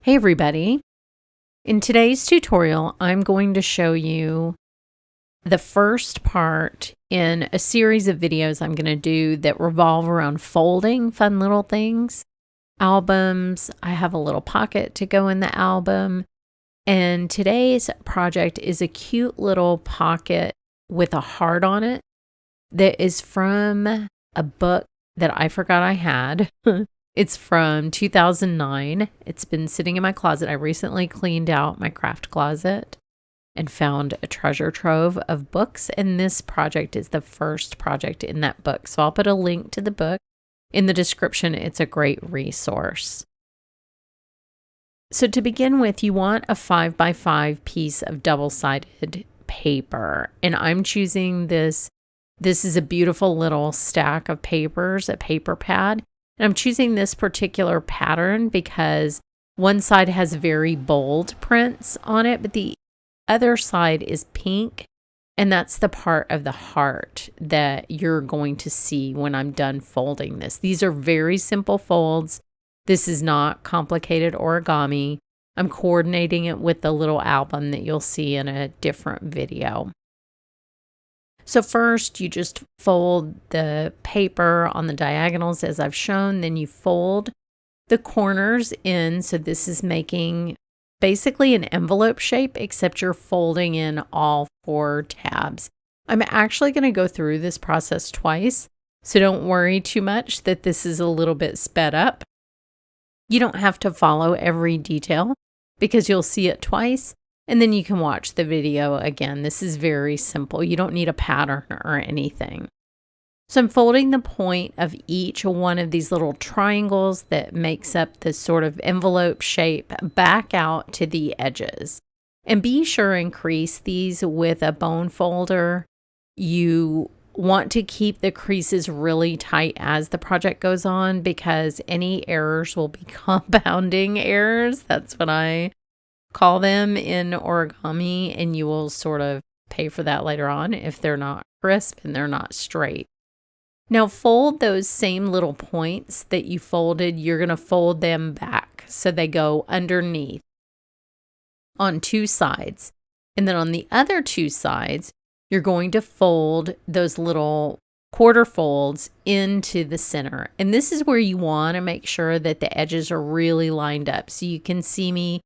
Hey everybody! In today's tutorial, I'm going to show you the first part in a series of videos I'm going to do that revolve around folding fun little things. Albums, I have a little pocket to go in the album, and today's project is a cute little pocket with a heart on it that is from a book that I forgot I had. It's from 2009. It's been sitting in my closet. I recently cleaned out my craft closet and found a treasure trove of books, and this project is the first project in that book. So I'll put a link to the book in the description. It's a great resource. So to begin with, you want a 5x5 piece of double-sided paper, and I'm choosing this. This is a beautiful little stack of papers, a paper pad. And I'm choosing this particular pattern because one side has very bold prints on it, but the other side is pink. And that's the part of the heart that you're going to see when I'm done folding this. These are very simple folds. This is not complicated origami. I'm coordinating it with the little album that you'll see in a different video. So first, you just fold the paper on the diagonals as I've shown, then you fold the corners in. So this is making basically an envelope shape, except you're folding in all 4 tabs. I'm actually going to go through this process twice, so don't worry too much that this is a little bit sped up. You don't have to follow every detail because you'll see it twice. And then you can watch the video again. This is very simple. You don't need a pattern or anything. So I'm folding the point of each one of these little triangles that makes up this sort of envelope shape back out to the edges. And be sure and crease these with a bone folder. You want to keep the creases really tight as the project goes on because any errors will be compounding errors. That's what I call them in origami, and you will sort of pay for that later on if they're not crisp and they're not straight. Now fold those same little points that you folded. You're going to fold them back so they go underneath on 2 sides. And then on the other 2 sides, you're going to fold those little quarter folds into the center. And this is where you want to make sure that the edges are really lined up. So you can see me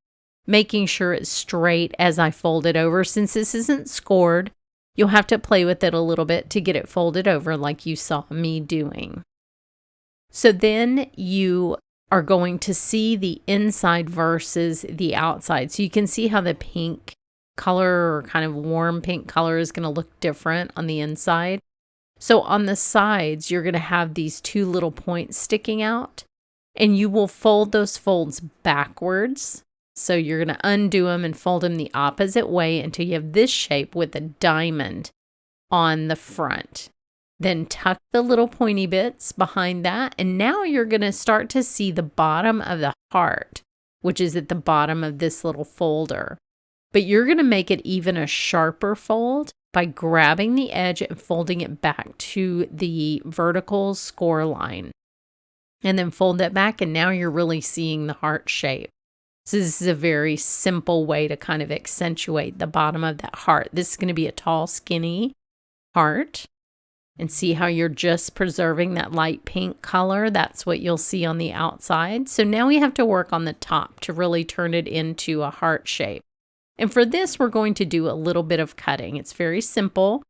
making sure it's straight as I fold it over. Since this isn't scored, you'll have to play with it a little bit to get it folded over like you saw me doing. So then you are going to see the inside versus the outside. So you can see how the pink color or kind of warm pink color is going to look different on the inside. So on the sides, you're going to have these 2 little points sticking out, and you will fold those folds backwards. So you're going to undo them and fold them the opposite way until you have this shape with a diamond on the front. Then tuck the little pointy bits behind that. And now you're going to start to see the bottom of the heart, which is at the bottom of this little folder. But you're going to make it even a sharper fold by grabbing the edge and folding it back to the vertical score line. And then fold that back, and now you're really seeing the heart shape. So this is a very simple way to kind of accentuate the bottom of that heart. This is going to be a tall, skinny heart. And see how you're just preserving that light pink color? That's what you'll see on the outside. So now we have to work on the top to really turn it into a heart shape. And for this, we're going to do a little bit of cutting. It's very simple.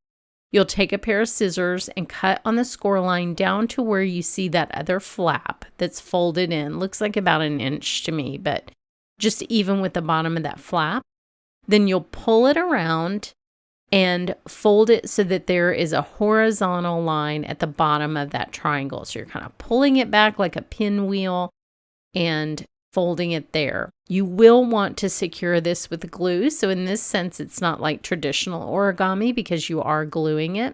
You'll take a pair of scissors and cut on the score line down to where you see that other flap that's folded in. Looks like about 1 inch to me, but just even with the bottom of that flap. Then you'll pull it around and fold it so that there is a horizontal line at the bottom of that triangle. So you're kind of pulling it back like a pinwheel and folding it there. You will want to secure this with glue. So in this sense, it's not like traditional origami because you are gluing it.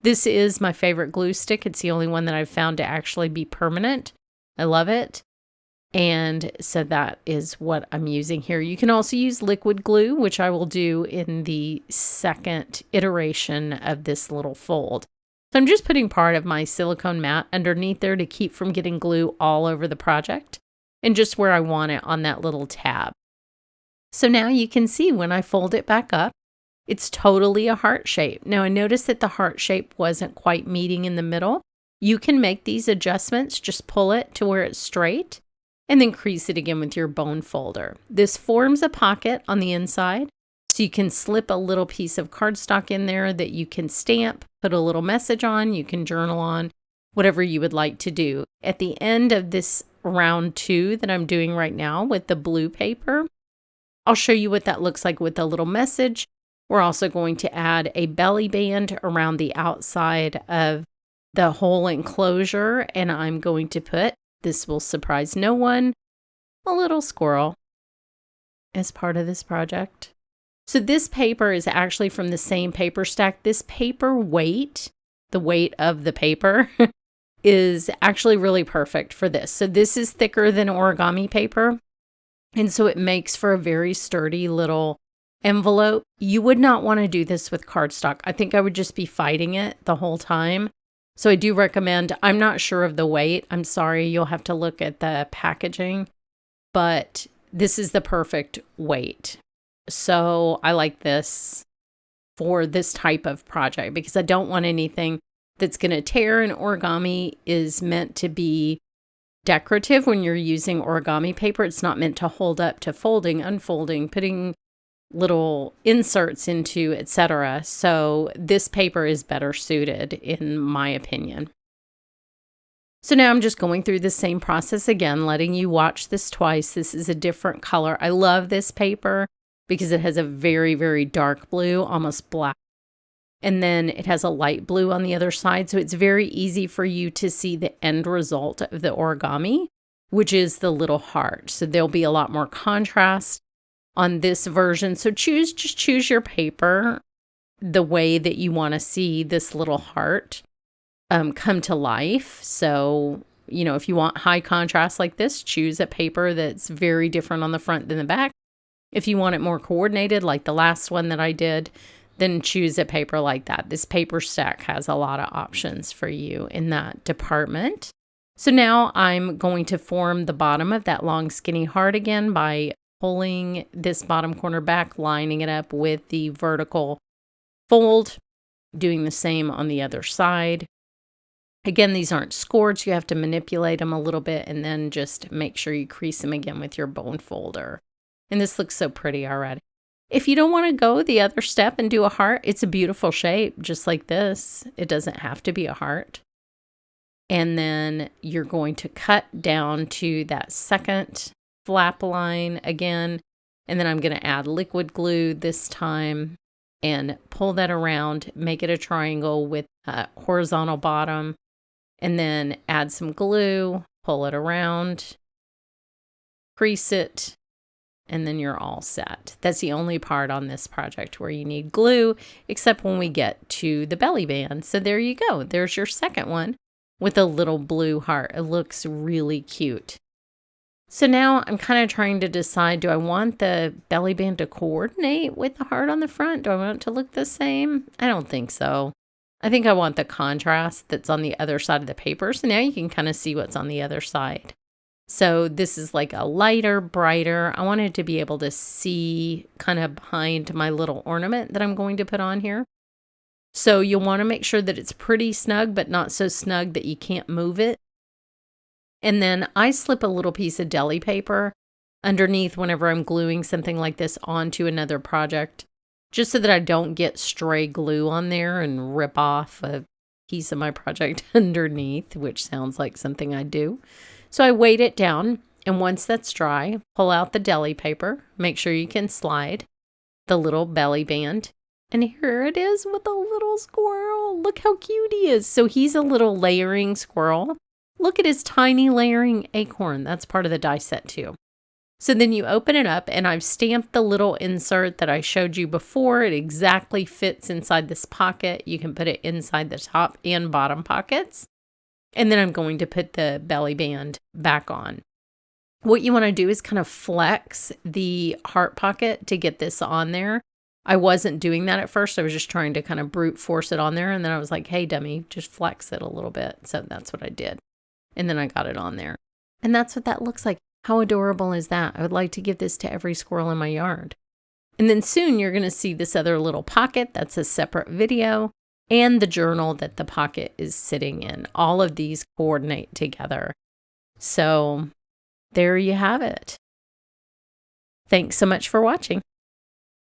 This is my favorite glue stick. It's the only one that I've found to actually be permanent. I love it. And so that is what I'm using here. You can also use liquid glue, which I will do in the second iteration of this little fold. So I'm just putting part of my silicone mat underneath there to keep from getting glue all over the project. and just where I want it on that little tab. So now you can see when I fold it back up, it's totally a heart shape. Now I noticed that the heart shape wasn't quite meeting in the middle. You can make these adjustments, just pull it to where it's straight and then crease it again with your bone folder. This forms a pocket on the inside, so you can slip a little piece of cardstock in there that you can stamp, put a little message on, you can journal on, whatever you would like to do. At the end of this round 2 that I'm doing right now with the blue paper, I'll show you what that looks like with a little message. We're also going to add a belly band around the outside of the whole enclosure, and I'm going to put, this will surprise no one, a little squirrel as part of this project. So this paper is actually from the same paper stack. This paper weight, the weight of the paper, is actually really perfect for this. So this is thicker than origami paper, and so it makes for a very sturdy little envelope. You would not want to do this with cardstock. I think I would just be fighting it the whole time. So I do recommend, I'm not sure of the weight. I'm sorry, you'll have to look at the packaging, but this is the perfect weight. So I like this for this type of project because I don't want anything that's going to tear, and origami is meant to be decorative when you're using origami paper. It's not meant to hold up to folding, unfolding, putting little inserts into, etc. So this paper is better suited in my opinion. So now I'm just going through the same process again, letting you watch this twice. This is a different color. I love this paper because it has a very, very dark blue, almost black. And then it has a light blue on the other side. So it's very easy for you to see the end result of the origami, which is the little heart. So there'll be a lot more contrast on this version. So just choose your paper the way that you want to see this little heart come to life. So, you know, if you want high contrast like this, choose a paper that's very different on the front than the back. If you want it more coordinated, like the last one that I did, then choose a paper like that. This paper stack has a lot of options for you in that department. So now I'm going to form the bottom of that long skinny heart again by pulling this bottom corner back, lining it up with the vertical fold, doing the same on the other side. Again, these aren't scored, so you have to manipulate them a little bit and then just make sure you crease them again with your bone folder. And this looks so pretty already. If you don't want to go the other step and do a heart, it's a beautiful shape, just like this. It doesn't have to be a heart. And then you're going to cut down to that second flap line again, and then I'm going to add liquid glue this time and pull that around, make it a triangle with a horizontal bottom, and then add some glue, pull it around, crease it, and then you're all set. That's the only part on this project where you need glue, except when we get to the belly band. So there you go. There's your second one with a little blue heart. It looks really cute. So now I'm kind of trying to decide, do I want the belly band to coordinate with the heart on the front? Do I want it to look the same? I don't think so. I think I want the contrast that's on the other side of the paper. So now you can kind of see what's on the other side. So this is like a lighter, brighter. I wanted to be able to see kind of behind my little ornament that I'm going to put on here. So you'll want to make sure that it's pretty snug, but not so snug that you can't move it. And then I slip a little piece of deli paper underneath whenever I'm gluing something like this onto another project, just so that I don't get stray glue on there and rip off a piece of my project underneath, which sounds like something I do. So I weight it down, and once that's dry, pull out the deli paper, make sure you can slide the little belly band. And here it is with a little squirrel. Look how cute he is. So he's a little layering squirrel. Look at his tiny layering acorn. That's part of the die set too. So then you open it up, and I've stamped the little insert that I showed you before. It exactly fits inside this pocket. You can put it inside the top and bottom pockets. And then I'm going to put the belly band back on. What you want to do is kind of flex the heart pocket to get this on there. I wasn't doing that at first. I was just trying to kind of brute force it on there. And then I was like, hey, dummy, just flex it a little bit. So that's what I did. And then I got it on there. And that's what that looks like. How adorable is that? I would like to give this to every squirrel in my yard. And then soon you're going to see this other little pocket. That's a separate video, and the journal that the pocket is sitting in. All of these coordinate together. So there you have it. Thanks so much for watching.